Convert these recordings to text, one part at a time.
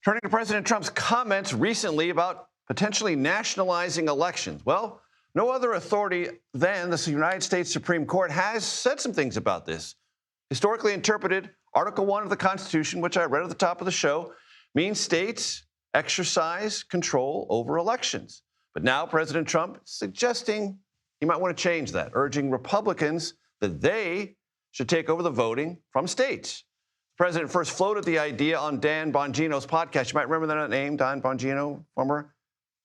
Turning to President Trump's comments recently about potentially nationalizing elections. Well, no other authority than the United States Supreme Court has said some things about this. Historically interpreted, Article 1 of the Constitution, which I read at the top of the show, means states exercise control over elections. But now President Trump is suggesting he might want to change that, urging Republicans that they should take over the voting from states. The president first floated the idea on Dan Bongino's podcast. You might remember that name, Dan Bongino, former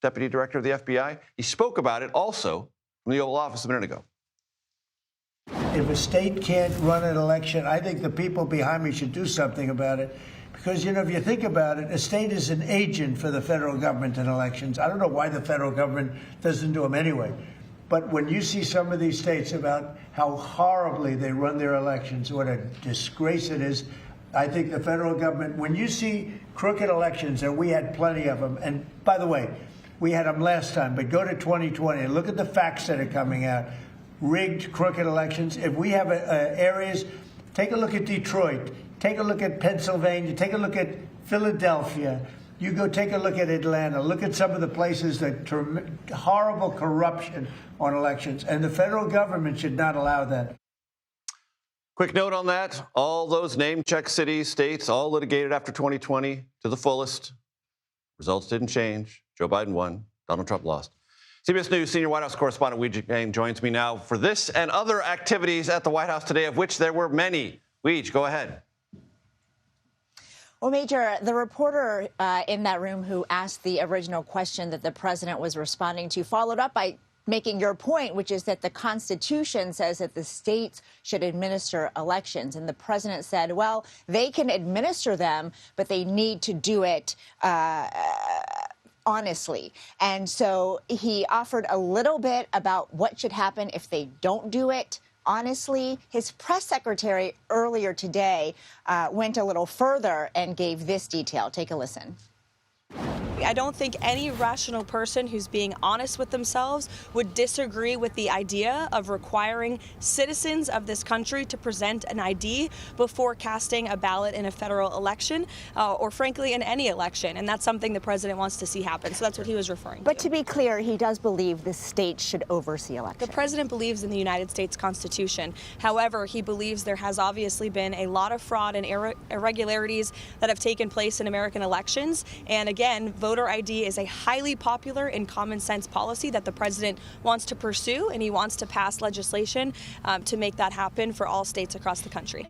deputy director of the FBI. He spoke about it also from the Oval Office a minute ago. If a state can't run an election, I think the people behind me should do something about it. Because, you know, if you think about it, a state is an agent for the federal government in elections. I don't know why the federal government doesn't do them anyway. But when you see some of these states about how horribly they run their elections, what a disgrace it is, I think the federal government, when you see crooked elections, and we had plenty of them, and by the way, we had them last time, but go to 2020 and look at the facts that are coming out. Rigged, crooked elections. If we have areas, take a look at Detroit, take a look at Pennsylvania, take a look at Philadelphia. You go take a look at Atlanta, look at some of the places that horrible corruption on elections, and the federal government should not allow that. Quick note on that. All those name-check cities, states, all litigated after 2020 to the fullest. Results didn't change. Joe Biden won. Donald Trump lost. CBS News senior White House correspondent Weijia Jiang joins me now for this and other activities at the White House today, of which there were many. Weij, go ahead. Well, Major, the reporter in that room who asked the original question that the president was responding to followed up by making your point, which is that the Constitution says that the states should administer elections. And the president said, well, they can administer them, but they need to do it honestly. And so he offered a little bit about what should happen if they don't do it honestly. His press secretary earlier today went a little further and gave this detail. Take a listen. I don't think any rational person who's being honest with themselves would disagree with the idea of requiring citizens of this country to present an ID before casting a ballot in a federal election, or frankly in any election. And that's something the president wants to see happen. So that's what he was referring to. But to be clear, he does believe the states should oversee elections. The president believes in the United States Constitution. However, he believes there has obviously been a lot of fraud and irregularities that have taken place in American elections. And again, voter ID is a highly popular and common sense policy that the president wants to pursue, and he wants to pass legislation to make that happen for all states across the country.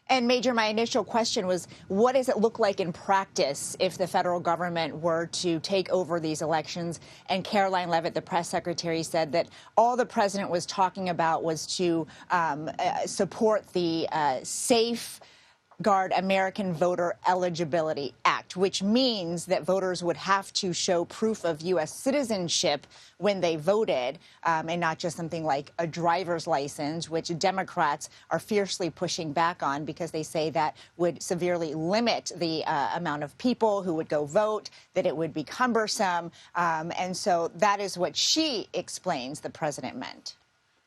And Major, my initial question was, what does it look like in practice if the federal government were to take over these elections? And Caroline Leavitt, the press secretary, said that all the president was talking about was to support the Safeguard American Voter Eligibility Act, which means that voters would have to show proof of U.S. citizenship when they voted, and not just something like a driver's license, which Democrats are fiercely pushing back on because they say that would severely limit the amount of people who would go vote, that it would be cumbersome. And so that is what she explains the president meant.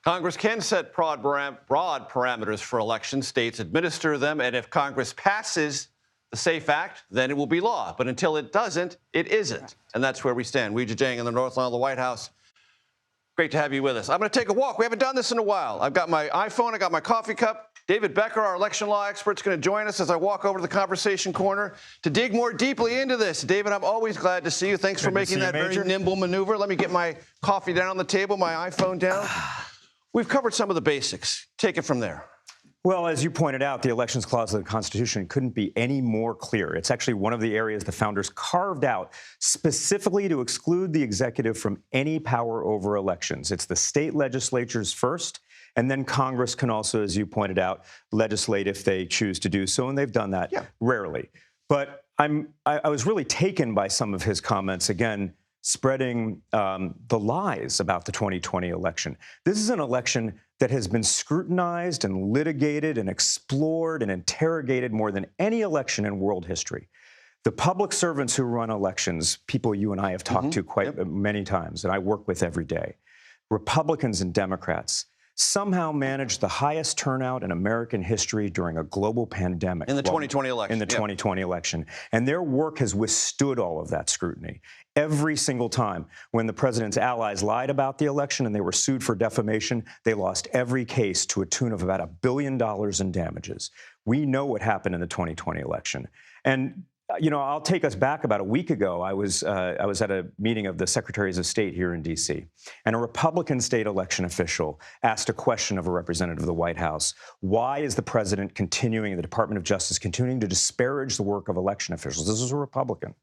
Congress can set broad parameters for elections. States administer them, and if Congress passes the SAFE Act, then it will be law. But until it doesn't, it isn't. Correct. And that's where we stand. Weijia Jiang in the North Lawn of the White House. Great to have you with us. I'm going to take a walk. We haven't done this in a while. I've got my iPhone. I got my coffee cup. David Becker, our election law expert, is going to join us as I walk over to the conversation corner to dig more deeply into this. David, I'm always glad to see you. Thanks for making that very nimble maneuver. Let me get my coffee down on the table, my iPhone down. We've covered some of the basics. Take it from there. Well, as you pointed out, the Elections Clause of the Constitution couldn't be any more clear. It's actually one of the areas the founders carved out specifically to exclude the executive from any power over elections. It's the state legislatures first, and then Congress can also, as you pointed out, legislate if they choose to do so, and they've done that rarely. But I was really taken by some of his comments, again, spreading the lies about the 2020 election. This is an election that has been scrutinized and litigated and explored and interrogated more than any election in world history. The public servants who run elections, people you and I have talked to quite many times, and I work with every day, Republicans and Democrats, somehow managed the highest turnout in American history during a global pandemic. In the 2020 election. In the 2020 election. And their work has withstood all of that scrutiny. Every single time when the president's allies lied about the election and they were sued for defamation, they lost every case to a tune of about $1 billion in damages. We know what happened in the 2020 election. And I'll take us back about a week ago. I was at a meeting of the Secretaries of State here in D.C., and a Republican state election official asked a question of a representative of the White House. Why is the president the Department of Justice continuing to disparage the work of election officials? This is a Republican.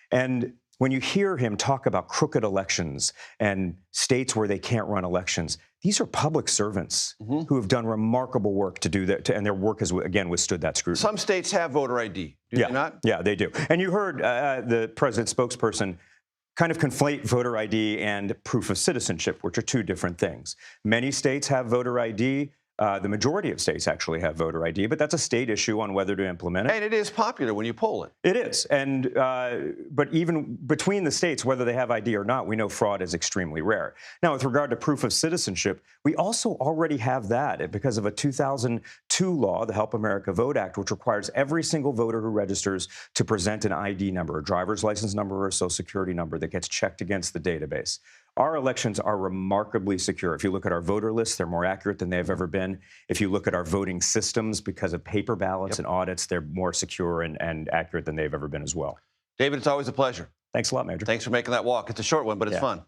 And when you hear him talk about crooked elections and states where they can't run elections, these are public servants who have done remarkable work to do that, and their work has, again, withstood that scrutiny. Some states have voter ID, do they not? Yeah, they do. And you heard the president's spokesperson kind of conflate voter ID and proof of citizenship, which are two different things. Many states have voter ID. The majority of states actually have voter ID, but that's a state issue on whether to implement it. And it is popular when you poll it. It is. And but even between the states, whether they have ID or not, we know fraud is extremely rare. Now, with regard to proof of citizenship, we also already have that because of a 2002 law, the Help America Vote Act, which requires every single voter who registers to present an ID number, a driver's license number or a social security number that gets checked against the database. Our elections are remarkably secure. If you look at our voter lists, they're more accurate than they've ever been. If you look at our voting systems, because of paper ballots and audits, they're more secure and accurate than they've ever been as well. David, it's always a pleasure. Thanks a lot, Major. Thanks for making that walk. It's a short one, but it's fun.